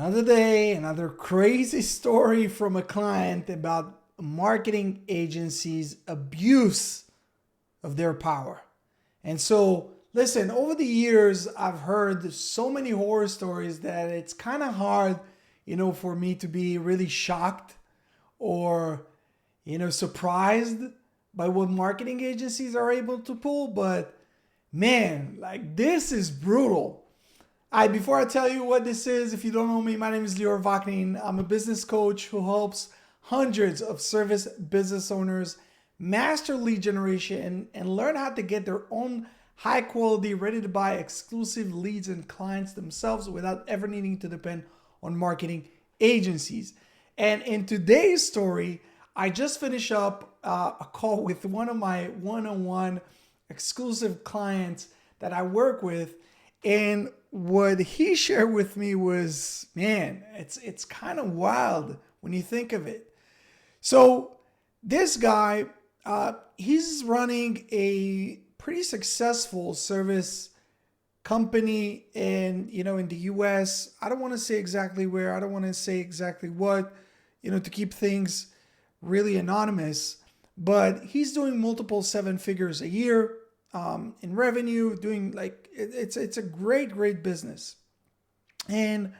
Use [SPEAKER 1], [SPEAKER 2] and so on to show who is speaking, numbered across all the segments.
[SPEAKER 1] Another day, another crazy story from a client about marketing agencies' abuse of their power. And so, listen, over the years, I've heard so many horror stories that it's kind of hard, for me to be really shocked or, surprised by what marketing agencies are able to pull. But man, like this is brutal. Before I tell you what this is, if you don't know me, my name is Lior Vaknin. I'm a business coach who helps hundreds of service business owners master lead generation and learn how to get their own high quality, ready to buy exclusive leads and clients themselves without ever needing to depend on marketing agencies. And in today's story, I just finished up a call with one of my one-on-one exclusive clients that I work with, and what he shared with me was, man, it's kind of wild when you think of it. So this guy, he's running a pretty successful service company in the US. I don't want to say exactly where, I don't want to say exactly what, to keep things really anonymous, but he's doing multiple seven figures a year in revenue, doing like it's a great business. And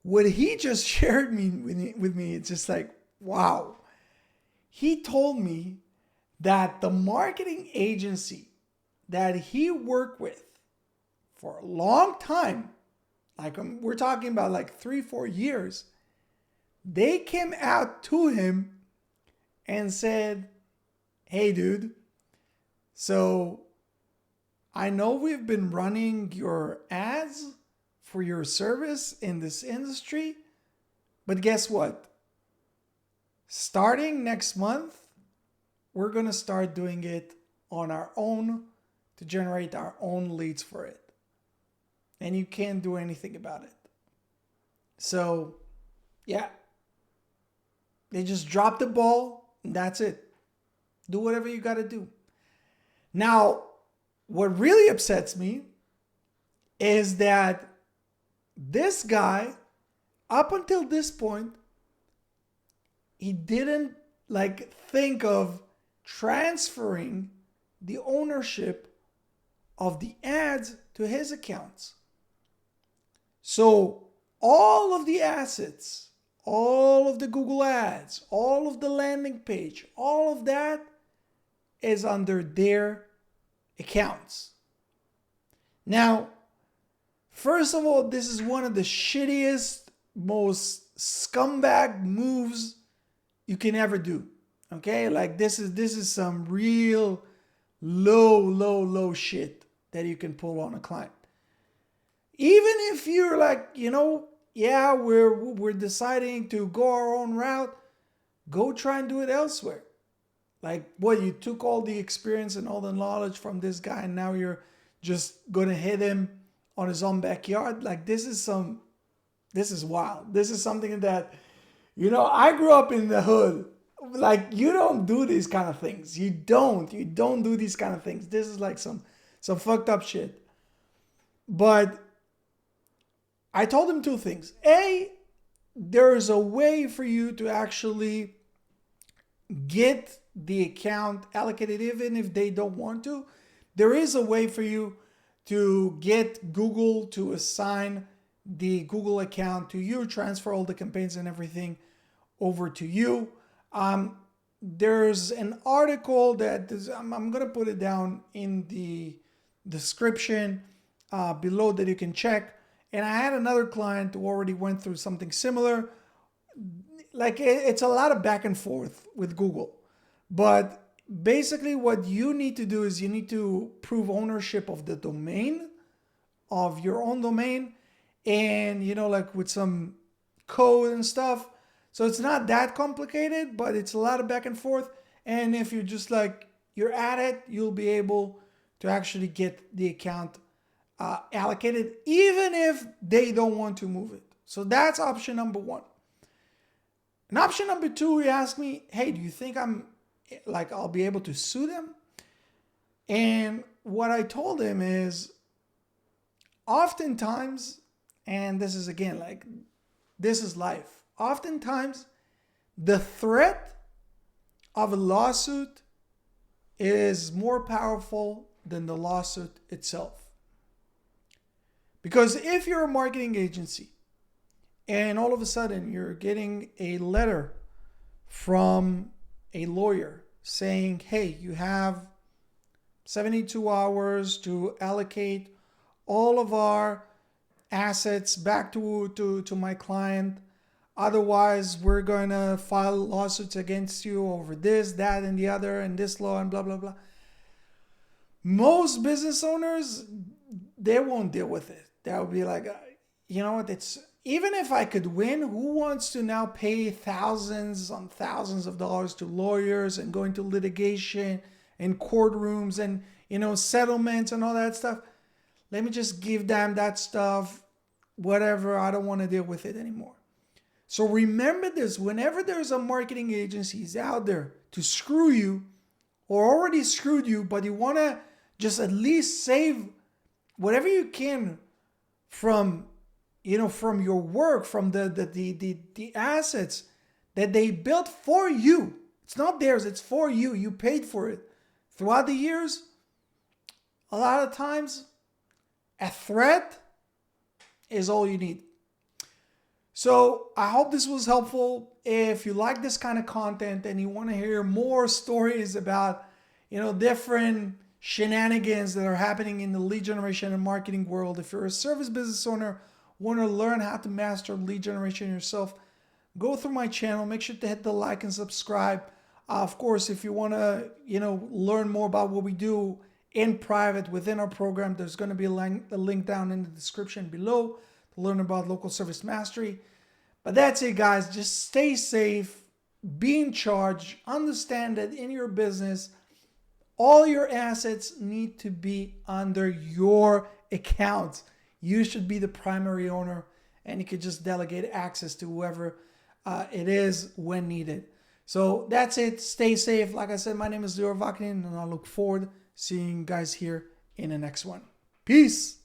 [SPEAKER 1] what he just shared with me, it's just like, wow. He told me that the marketing agency that he worked with for a long time, like we're talking about like 3-4 years, they came out to him and said, hey dude, so I know we've been running your ads for your service in this industry, but guess what? Starting next month, we're going to start doing it on our own to generate our own leads for it. And you can't do anything about it. So, yeah, they just drop the ball and that's it. Do whatever you got to do. Now, what really upsets me is that this guy, up until this point, he didn't like think of transferring the ownership of the ads to his accounts. So all of the assets, all of the Google ads, all of the landing page, all of that is under their accounts. Now, first of all, this is one of the shittiest, most scumbag moves you can ever do. Okay? Like this is some real low shit that you can pull on a client. Even if you're like, yeah, we're deciding to go our own route, go try and do it elsewhere. Like, what, you took all the experience and all the knowledge from this guy and now you're just gonna hit him on his own backyard? Like, this is wild. This is something that, I grew up in the hood. Like, you don't do these kind of things. You don't do these kind of things. This is like some fucked up shit. But I told him two things. A, there's a way for you to actually get the account allocated even if they don't want to. There is a way for you to get Google to assign the Google account to you, transfer all the campaigns and everything over to you. There's an article that I'm going to put it down in the description below that you can check. And I had another client who already went through something similar. Like, it's a lot of back and forth with Google. But basically what you need to do is you need to prove ownership of the domain, of your own domain, and like with some code and stuff. So it's not that complicated, but it's a lot of back and forth. And if you're just like, you're at it, you'll be able to actually get the account allocated, even if they don't want to move it. So that's option number one. And option number two, he asked me, hey, do you think I'll be able to sue them? And what I told him is, oftentimes, and this is again like this is life. Oftentimes, the threat of a lawsuit is more powerful than the lawsuit itself. Because if you're a marketing agency and all of a sudden you're getting a letter from a lawyer saying, hey, you have 72 hours to allocate all of our assets back to my client. Otherwise, we're going to file lawsuits against you over this, that, and the other, and this law, and blah, blah, blah. Most business owners, they won't deal with it. They'll be like, you know what, even if I could win, who wants to now pay thousands on thousands of dollars to lawyers and go into litigation and courtrooms and, settlements and all that stuff? Let me just give them that stuff, whatever. I don't want to deal with it anymore. So remember this, whenever there's a marketing agency out there to screw you or already screwed you, but you want to just at least save whatever you can from your work, from the assets that they built for you. It's not theirs, it's for you. You paid for it. Throughout the years, a lot of times, a threat is all you need. So I hope this was helpful. If you like this kind of content and you want to hear more stories about, different shenanigans that are happening in the lead generation and marketing world, if you're a service business owner, want to learn how to master lead generation yourself, go through my channel. Make sure to hit the like and subscribe. Of course, if you want to, learn more about what we do in private within our program, there's going to be a link down in the description below to learn about local service mastery. But that's it, guys. Just stay safe, be in charge, understand that in your business, all your assets need to be under your account. You should be the primary owner, and you could just delegate access to whoever it is when needed. So that's it. Stay safe. Like I said, my name is Lior Vaknin, and I look forward to seeing you guys here in the next one. Peace.